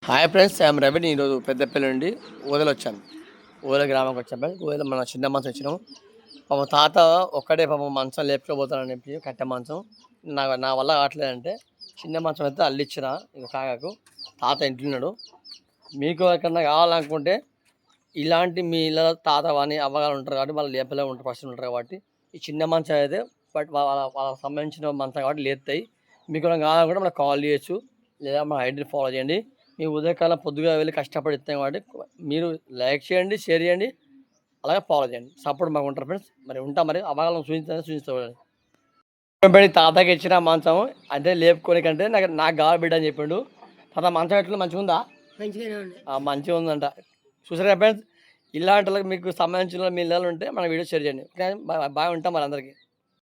Hi friends, I'm రవిని. ఈరోజు పెద్దపల్లి నుండి ఊదలు వచ్చాను. ఊదల గ్రామంకి వచ్చాను. ఊదల మన చిన్న మంచం వచ్చినాము. పాపం తాత ఒక్కడే పాపం మంచం లేపుకోబోతానని చెప్పి కట్టె మంచం నా వల్ల కావట్లేదంటే చిన్న మంచం అయితే అల్లిచ్చిన ఇక కాగాకు. తాత ఇంట్లోన్నాడు. మీకు ఎక్కడన్నా కావాలనుకుంటే ఇలాంటి మీ ఇళ్ళ తాత కానీ అవ్వగారు ఉంటారు కాబట్టి వాళ్ళు లేపలే ఉంటారు, ఫస్ట్ ఉంటారు కాబట్టి ఈ చిన్న మంచం అయితే బట్ వాళ్ళకి సంబంధించిన మంచం కాబట్టి లేస్తాయి. మీకు కావాలనుకుంటే మనకు కాల్ చేయొచ్చు, లేదా మన ఐడిని ఫాలో చేయండి. మీ ఉదయకాలం పొద్దుగా వెళ్ళి కష్టపడి ఇస్తాం కాబట్టి మీరు లైక్ చేయండి, షేర్ చేయండి, అలాగే ఫాలో చేయండి. సపోర్ట్ మాకు ఉంటారు ఫ్రెండ్స్. మరి ఉంటాం, మరి అవాగలం చూపించబడి తాతకి ఇచ్చిన మంచం అంటే లేపుకోనికంటే నాకు కావాలి బిడ్డ అని చెప్పిండు. తాత మంచం ఎట్లా మంచిగా ఉందా? మంచిగా ఉందంట. చూసారా ఫ్రెండ్స్, ఇలాంటి మీకు సంబంధించిన మీ ఇళ్ళలు ఉంటే మన వీడియో షేర్ చేయండి. బాగా ఉంటాం మరి అందరికీ.